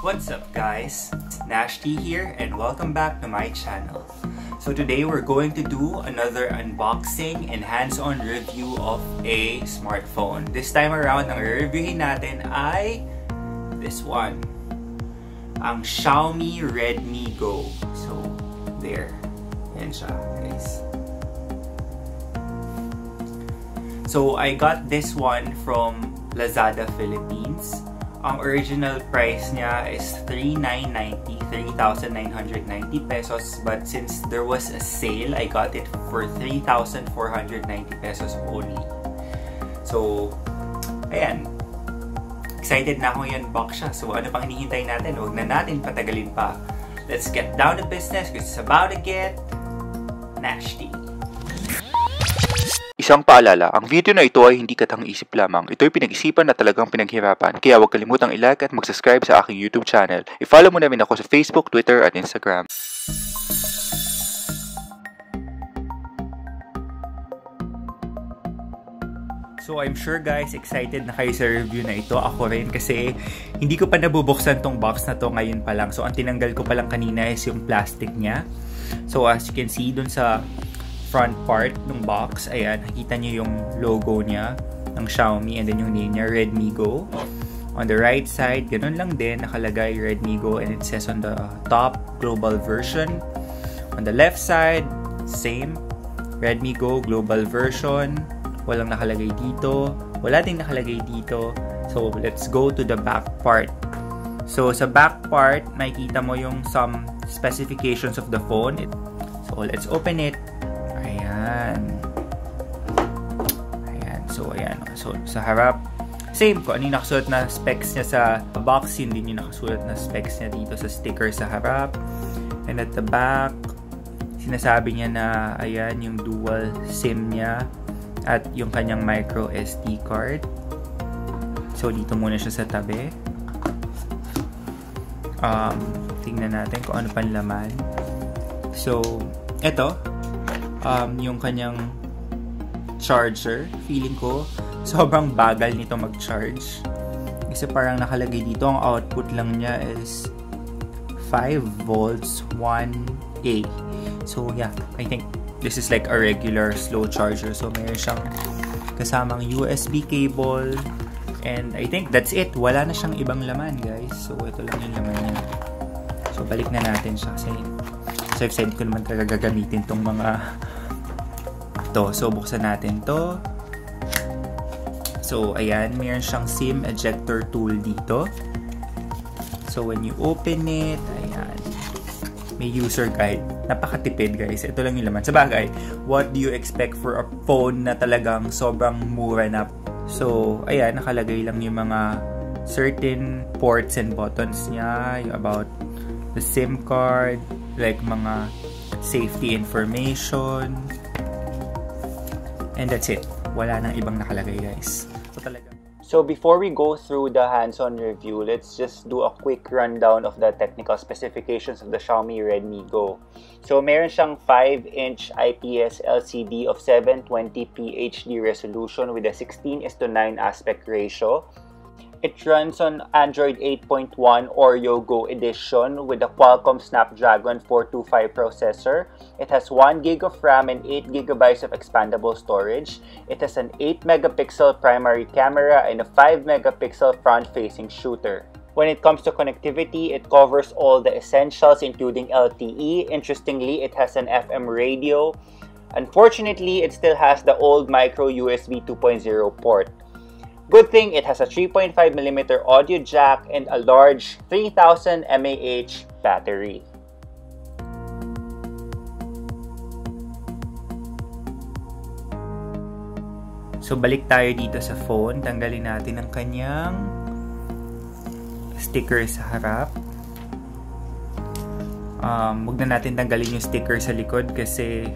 What's up guys? Nashti here and welcome back to my channel. So today we're going to do another unboxing and hands-on review of a smartphone. This time around, ang reviewin natin ay this one. Ang Xiaomi Redmi Go. So, there. Yan siya, guys. So, I got this one from Lazada Philippines. Ang original price niya is 3,990 pesos, but since there was a sale, I got it for 3,490 pesos only. So, ayan. Excited na akong i-unbox siya. So, ano pang hinihintay natin? Huwag na natin patagalin pa. Let's get down to business because it's about to get nasty. Isang paalala, ang video na ito ay hindi katang-isip lamang. Ito ay pinag-isipan na talagang pinaghirapan. Kaya huwag kalimutang i-like at mag-subscribe sa aking YouTube channel. I-follow mo namin ako sa Facebook, Twitter at Instagram. So I'm sure guys, excited na kayo sa review na ito. Ako rin kasi hindi ko pa nabubuksan tong box na to ngayon pa lang. So ang tinanggal ko pa lang kanina is yung plastic niya. So as you can see dun sa front part ng box, ayan, nakita niyo yung logo niya ng Xiaomi and then yung name niya, Redmi Go. On the right side, ganun lang din, nakalagay Redmi Go and it says on the top, global version. On the left side, same, Redmi Go, global version. Walang nakalagay dito. Wala ding nakalagay dito. So, let's go to the back part. So, sa back part, makikita mo yung some specifications of the phone. So, let's open it. Ayan. So, ayan. So, sa harap, same ko. Ano yung nakasulat na specs niya sa box, yun din yung nakasulat na specs niya dito sa sticker sa harap. And at the back, sinasabi niya na, ayan, yung dual SIM niya at yung kanyang micro SD card. So, dito muna siya sa tabi. Tingnan natin kung ano pang laman. So, eto. Yung kanyang charger, feeling ko sobrang bagal nito mag-charge kasi parang nakalagay dito ang output lang niya is 5 volts 1A. So yeah, I think this is like a regular slow charger. So mayroon siyang kasamang USB cable and I think that's it. Wala na siyang ibang laman guys. So ito lang yung laman niya. So balik na natin siya kasi so excited ko naman talaga gagamitin tong mga to. So, buksan natin to. So, ayan. Mayroon siyang SIM ejector tool dito. So, when you open it, ayan. May user guide. Napakatipid, guys. Ito lang yung laman. Sabagay, what do you expect for a phone na talagang sobrang mura na? So, ayan. Nakalagay lang yung mga certain ports and buttons niya. Yung about the SIM card. Like, mga safety information. And that's it. Wala nang ibang nakalagay, guys. So before we go through the hands-on review, let's just do a quick rundown of the technical specifications of the Xiaomi Redmi Go. So meron siyang 5-inch IPS LCD of 720p HD resolution with a 16:9 aspect ratio. It runs on Android 8.1 Oreo Go edition with a Qualcomm Snapdragon 425 processor. It has 1GB of RAM and 8GB of expandable storage. It has an 8-megapixel primary camera and a 5-megapixel front-facing shooter. When it comes to connectivity, it covers all the essentials including LTE. Interestingly, it has an FM radio. Unfortunately, it still has the old micro USB 2.0 port. Good thing it has a 3.5mm audio jack and a large 3000 mAh battery. So balik tayo dito sa phone. Tanggalin natin ang kanyang sticker sa harap. Huwag na natin tanggalin yung sticker sa likod kasi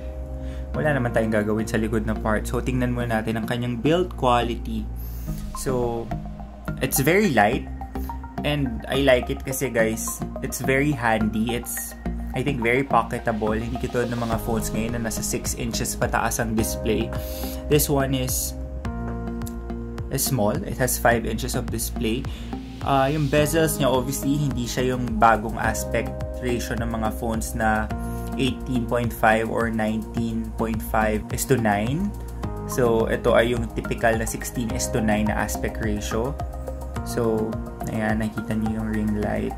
wala naman tayong gagawin sa likod na part. So tingnan muna natin ang kanyang build quality. So, it's very light and I like it kasi guys, it's very handy. It's, I think, very pocketable. Hindi katulad ng mga phones ngayon na nasa 6 inches pataas ang display. This one is small. It has 5 inches of display. Yung bezels niya, obviously, hindi siya yung bagong aspect ratio ng mga phones na 18.5 or 19.5:9. So, ito ay yung typical na 16:9 na aspect ratio. So, ayan, nakita niyo yung ring light.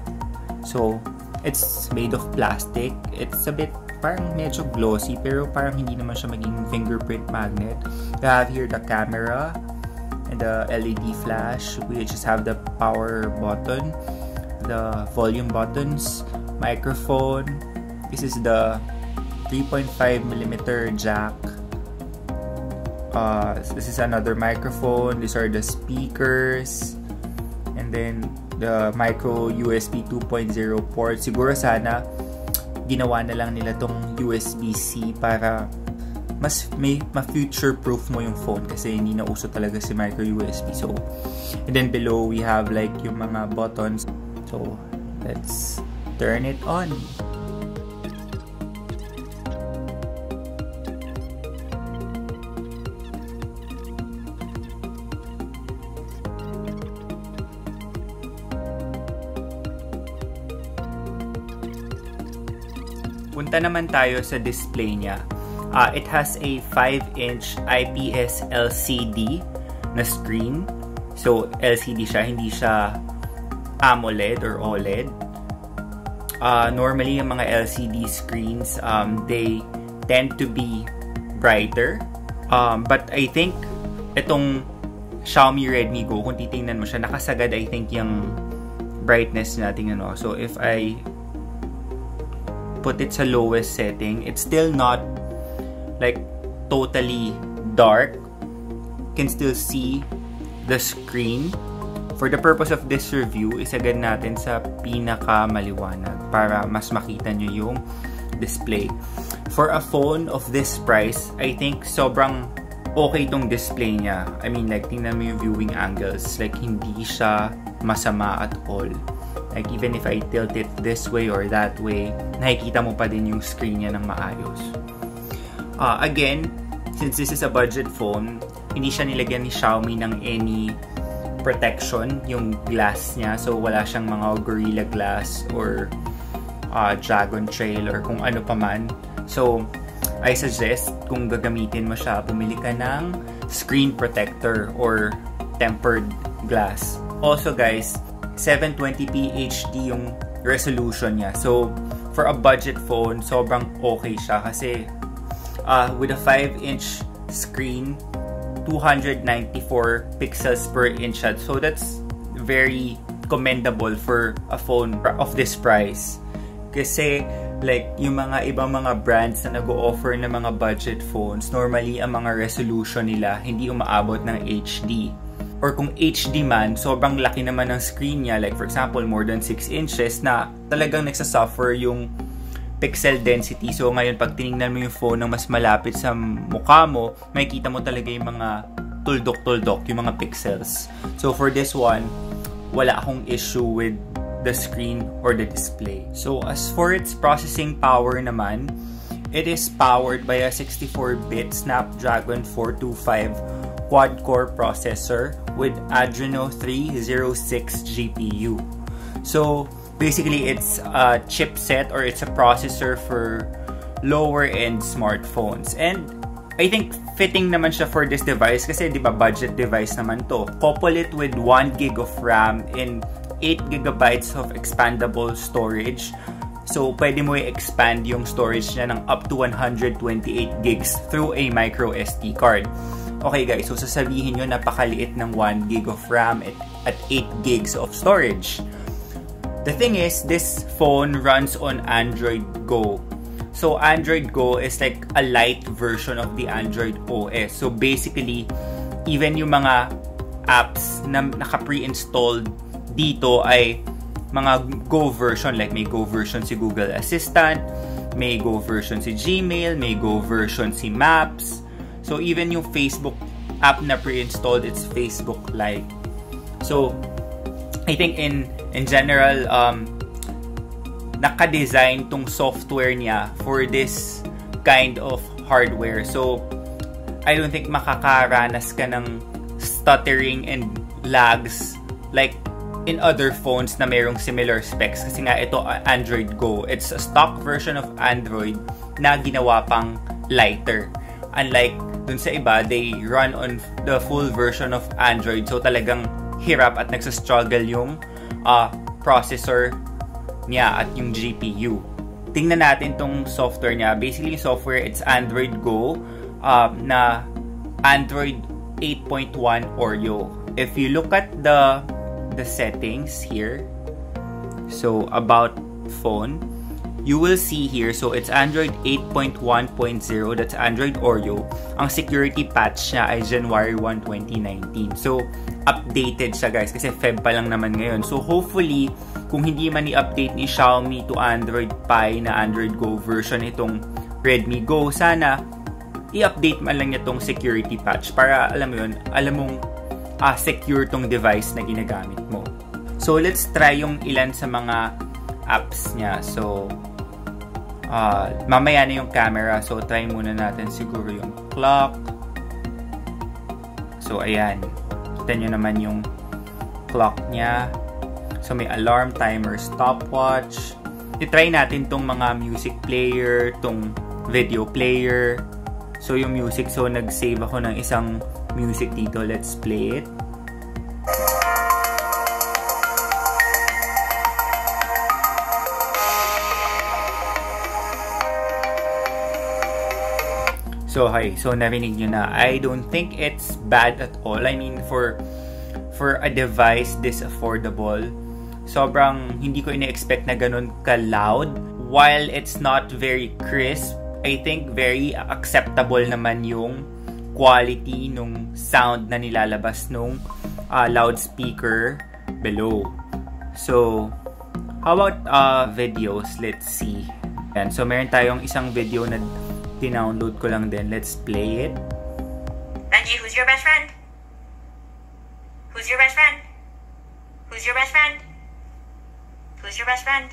So, it's made of plastic. It's a bit, parang medyo glossy, pero parang hindi naman siya maging fingerprint magnet. We have here the camera, and the LED flash. We just have the power button, the volume buttons, microphone. This is the 3.5mm jack. This is another microphone. These are the speakers, and then the micro USB 2.0 port. Siguro sana ginawa na lang nila tong USB-C para mas ma-future proof mo yung phone kasi hindi na uso talaga si micro USB. So, and then below we have like yung mga buttons. So, let's turn it on. Punta naman tayo sa display niya. It has a 5-inch IPS LCD na screen. So, LCD siya, hindi siya AMOLED or OLED. Normally, yung mga LCD screens, they tend to be brighter. But I think, itong Xiaomi Redmi Go, kung titingnan mo siya, nakasagad, I think, yung brightness natin. So, if I put it sa lowest setting, it's still not like totally dark. Can still see the screen. For the purpose of this review, isagad natin sa pinaka maliwanag para mas makita nyo yung display. For a phone of this price, I think sobrang okay tong display niya. I mean, like, tingnan mo yung viewing angles. Like, hindi siya masama at all. Like, even if I tilt it this way or that way, nakikita mo pa din yung screen niya ng maayos. Again, since this is a budget phone, hindi siya nilagyan ni Xiaomi ng any protection, yung glass niya. So, wala siyang mga Gorilla Glass or Dragon Trail or kung ano pa man. So, I suggest kung gagamitin mo siya, bumili ka ng screen protector or tempered glass. Also guys, 720p HD yung resolution niya. So, for a budget phone, sobrang okay siya kasi with a 5-inch screen, 294 pixels per inch. So, that's very commendable for a phone of this price. Kasi, like, yung mga ibang mga brands na nag-o-offer ng mga budget phones, normally, ang mga resolution nila hindi umaabot ng HD. Or kung HD man, sobrang laki naman ng screen niya. Like, for example, more than 6 inches na talagang nagsasuffer yung pixel density. So, ngayon, pag tinignan mo yung phone ng mas malapit sa mukha mo, makikita mo talaga yung mga tuldok-tuldok, yung mga pixels. So, for this one, wala akong issue with the screen or the display. So, as for its processing power naman, it is powered by a 64-bit Snapdragon 425 quad-core processor with Adreno 306 GPU. So, basically, it's a chipset or it's a processor for lower-end smartphones. And I think fitting naman siya for this device kasi, di ba, budget device naman to. Couple it with 1 GB of RAM and 8 GB of expandable storage. So, pwede mo i-expand yung storage niya ng up to 128 GB through a micro SD card. Okay guys, so sasabihin nyo napakaliit ng 1 GB of RAM at 8 GB of storage. The thing is, this phone runs on Android Go. So, Android Go is like a light version of the Android OS. So, basically, even yung mga apps na naka-pre-installed dito ay mga Go version. Like, may Go version si Google Assistant, may Go version si Gmail, may Go version si Maps. So, even yung Facebook app na pre-installed, it's Facebook Lite. So, I think in general, naka-design tong software niya for this kind of hardware. So, I don't think makakaranas ka ng stuttering and lags like in other phones na mayroong similar specs kasi nga ito Android Go. It's a stock version of Android na ginawa pang lighter. Unlike dun sa iba, they run on the full version of Android. So talagang hirap at nagsastruggle yung processor niya at yung GPU. Tingnan natin tong software niya. Basically, software, it's Android Go na Android 8.1 Oreo. If you look at the settings here, so about phone, you will see here, so it's Android 8.1.0, that's Android Oreo. Ang security patch niya ay January 1, 2019. So, updated siya guys, kasi Feb pa lang naman ngayon. So, hopefully, kung hindi man i-update ni Xiaomi to Android Pie na Android Go version itong Redmi Go, sana i-update man lang niya tong security patch para alam mo yun, alam mong secure tong device na ginagamit mo. So, let's try yung ilan sa mga apps niya. So, mamaya na yung camera. So, try muna natin siguro yung clock. So, ayan. Kita nyo naman yung clock niya. So, may alarm, timer, stopwatch. I-try natin tong mga music player, tong video player. So, yung music. So, nag-save ako ng isang music dito. Let's play it. So, hi. So, narinig nyo na. I don't think it's bad at all. I mean, for a device this affordable, sobrang hindi ko ina-expect na ganun ka-loud. While it's not very crisp, I think very acceptable naman yung quality nung sound na nilalabas nung loudspeaker below. So, how about videos? Let's see. Yan. So, meron tayong isang video na dinownload ko lang din. Let's play it. Benji, who's your best friend? Who's your best friend? Who's your best friend? Who's your best friend?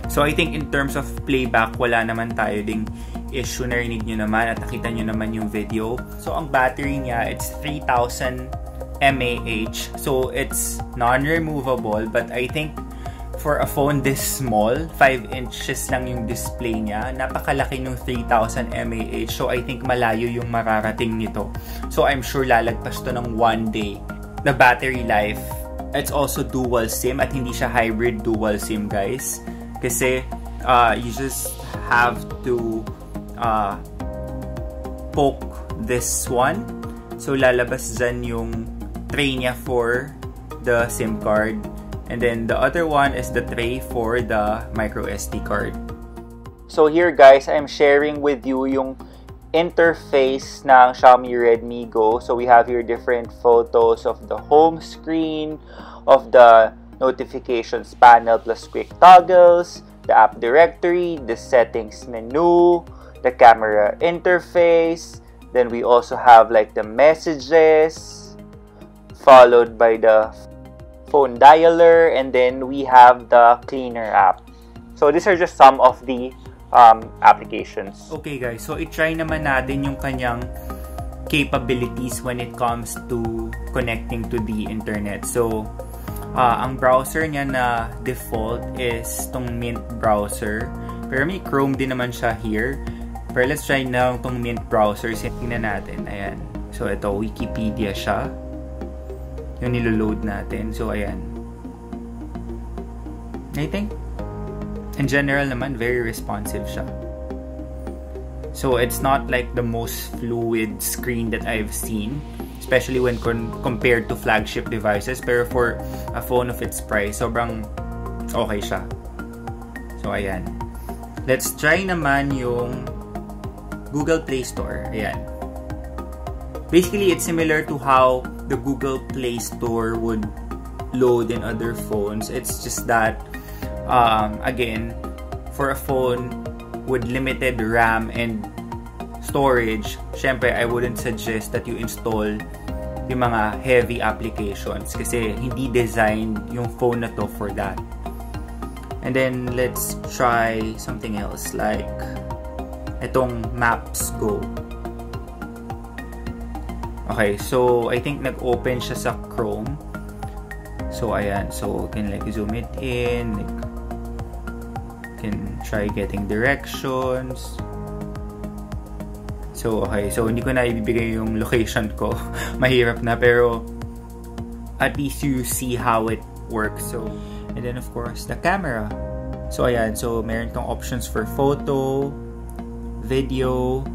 So, I think in terms of playback, wala naman tayo ding issue. Narinig nyo naman at nakita nyo naman yung video. So, ang battery niya, it's 3,000 mAh. So, it's non-removable, but I think for a phone this small, 5 inches lang yung display niya, napakalaki ng 3,000 mAh. So, I think malayo yung mararating nito. So, I'm sure lalagpas to ng 1 day. The battery life, it's also dual SIM at hindi siya hybrid dual SIM, guys. Kasi, you just have to poke this one. So, lalabas dyan yung tray niya for the SIM card. And then, the other one is the tray for the micro SD card. So, here guys, I'm sharing with you yung interface ng Xiaomi Redmi Go. So, we have here different photos of the home screen, of the notifications panel plus quick toggles, the app directory, the settings menu, the camera interface. Then, we also have like the messages, followed by the phone dialer, and then we have the cleaner app. So these are just some of the applications. Okay guys, so i-try naman natin yung kanyang capabilities when it comes to connecting to the internet. So ang browser niya na default is tong Mint browser, pero may Chrome din naman siya here. Pero let's try na tong Mint browser. Tingnan natin. Ayan. So ito, Wikipedia siya yung nilo-load natin. So, ayan. I think, in general naman, very responsive siya. So, it's not like the most fluid screen that I've seen, especially when compared to flagship devices. Pero for a phone of its price, sobrang okay siya. So, ayan. Let's try naman yung Google Play Store. Ayan. Basically, it's similar to how the Google Play Store would load in other phones. It's just that, again, for a phone with limited RAM and storage, syempre, I wouldn't suggest that you install yung mga heavy applications kasi hindi designed yung phone na to for that. And then, let's try something else like itong Maps Go. Okay, so I think nag-open siya sa Chrome. So ayan, so you can like zoom it in, like, you can try getting directions. So okay, so hindi ko na ibibigay yung location ko. Mahirap na, pero at least you see how it works. So, and then of course the camera. So ayan, so meron kang options for photo, video,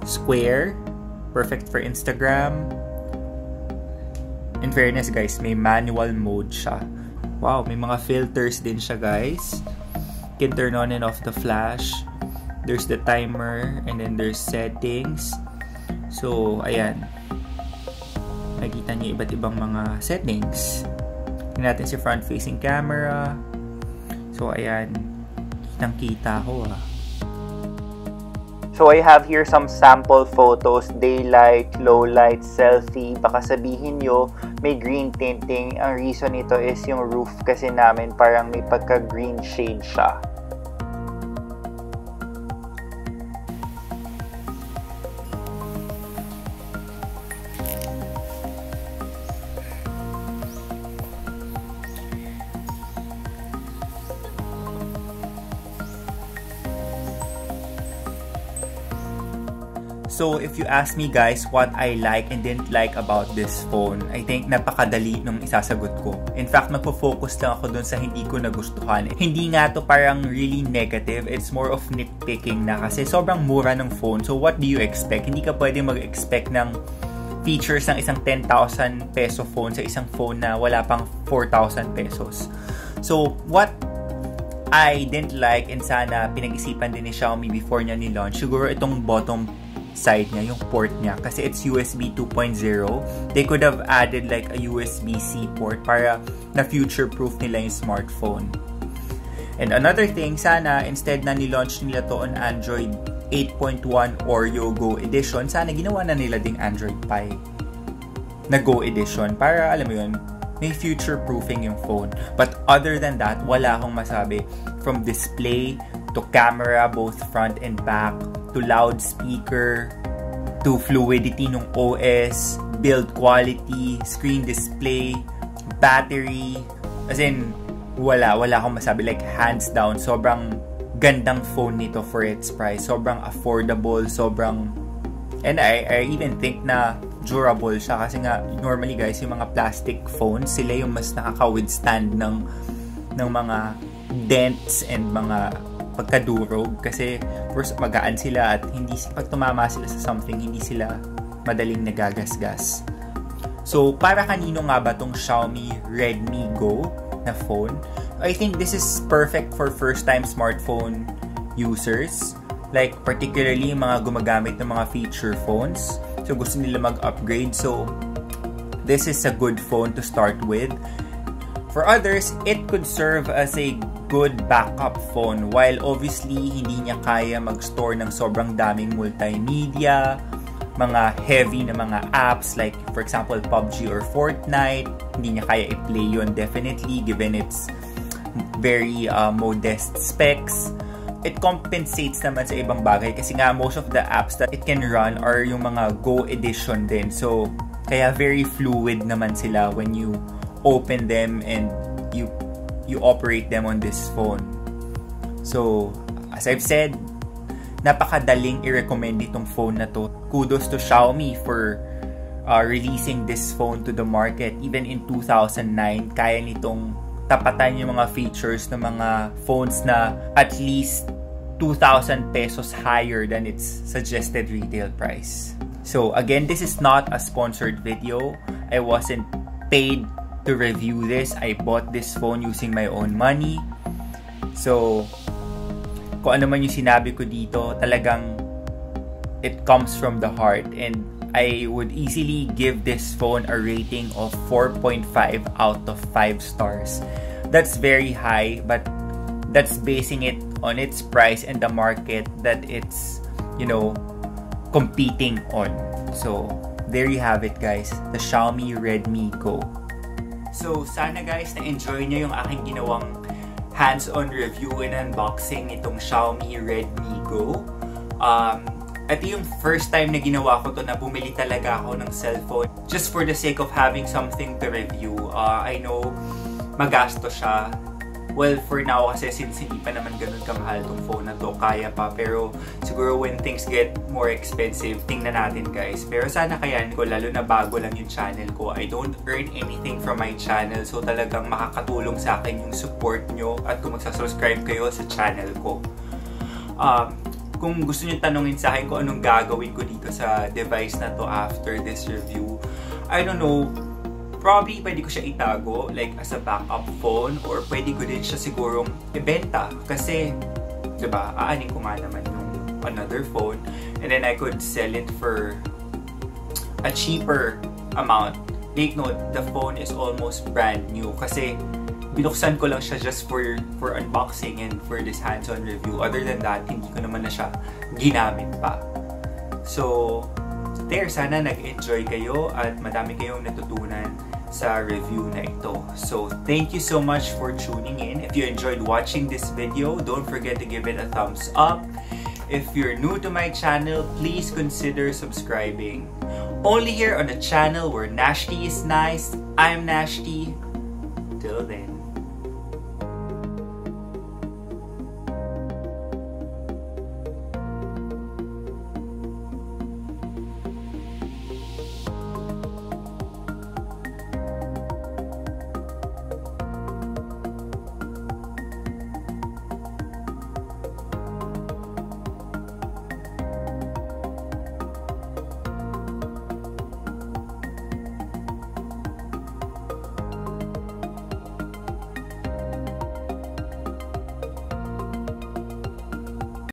square, perfect for Instagram. In fairness guys, may manual mode siya. Wow, may mga filters din siya guys. You can turn on and off the flash. There's the timer, and then there's settings. So ayan, nakita niyo iba't ibang mga settings. Tingnan natin si front facing camera. So ayan, kitang-kita ko So I have here some sample photos, daylight, low light, selfie. Baka sabihin nyo, may green tinting. Ang reason nito is yung roof kasi namin parang may pagka-green shade siya. So, if you ask me guys what I like and didn't like about this phone, I think napakadali nung isasagot ko. In fact, magpo-focus lang ako dun sa hindi ko nagustuhan. Hindi nga to parang really negative. It's more of nitpicking na kasi sobrang mura ng phone. So, what do you expect? Hindi ka pwede mag-expect ng features ng isang 10,000 peso phone sa isang phone na wala pang 4,000 pesos. So, what I didn't like and sana pinag-isipan din ni Xiaomi before niya ni-launch, siguro itong bottom side niya, yung port niya, kasi it's USB 2.0. They could have added like a USB-C port para na future-proof nila yung smartphone. And another thing, sana instead na ni-launch nila to on Android 8.1 Oreo Go Edition, sana ginawa na nila ding Android Pie na Go Edition para, alam mo yun, may future-proofing yung phone. But other than that, wala akong masabi. From display to camera, both front and back, to loudspeaker, to fluidity ng OS, build quality, screen display, battery, as in, wala akong masabi. Like, hands down, sobrang gandang phone nito for its price. Sobrang affordable, and I even think na durable siya kasi nga, normally guys, yung mga plastic phones, sila yung mas nakaka-withstand ng mga dents and mga pagkadurog kasi first magaan sila at hindi pag tumama sila sa something hindi sila madaling nagagasgas. So para kanino nga ba tong Xiaomi Redmi Go na phone? I think this is perfect for first time smartphone users, like particularly mga gumagamit ng mga feature phones, so gusto nila mag-upgrade. So this is a good phone to start with. For others, it could serve as a good backup phone while obviously hindi niya kaya mag-store ng sobrang daming multimedia, mga heavy na mga apps like for example PUBG or Fortnite. Hindi niya kaya i-play yun definitely given its very modest specs. It compensates naman sa ibang bagay kasi nga most of the apps that it can run are yung mga Go Edition din. So kaya very fluid naman sila when you open them and you operate them on this phone. So, as I've said, napakadaling i-recommend itong phone na to. Kudos to Xiaomi for releasing this phone to the market. Even in 2009, kaya nitong tapatan yung mga features ng mga phones na at least 2,000 pesos higher than its suggested retail price. So, again, this is not a sponsored video. I wasn't paid to review this. I bought this phone using my own money. So, kung ano man yung sinabi ko dito, talagang it comes from the heart. And I would easily give this phone a rating of 4.5 out of 5 stars. That's very high, but that's basing it on its price and the market that it's, competing on. So, there you have it guys, the Xiaomi Redmi Go. So, sana guys na-enjoy nyo yung aking ginawang hands-on review and unboxing itong Xiaomi Redmi Go. Ito yung first time na ginawa ko to na bumili talaga ako ng cellphone just for the sake of having something to review. I know magasto siya. Well, for now kasi since hindi pa naman ganun kamahal tong phone na to, kaya pa. Pero siguro when things get more expensive, tingnan natin guys. Pero sana kayanin ko, lalo na bago lang yung channel ko. I don't earn anything from my channel. So talagang makakatulong sa akin yung support nyo at kung magsasubscribe kayo sa channel ko. Kung gusto nyo tanongin sa akin kung anong gagawin ko dito sa device na to after this review, I don't know, probably pwede ko siya itago like as a backup phone or pwede ko din siya sigurong ibenta kasi, diba, aanin ko nga naman yung another phone and then I could sell it for a cheaper amount. Take note, the phone is almost brand new kasi binuksan ko lang siya just for unboxing and for this hands-on review. Other than that, hindi ko naman na siya ginamit pa. So, there, sana nag-enjoy kayo at madami kayong natutunan sa review na ito. So, thank you so much for tuning in. If you enjoyed watching this video, don't forget to give it a thumbs up. If you're new to my channel, please consider subscribing. Only here on the channel where Nashti is nice. I'm Nashti. Till then.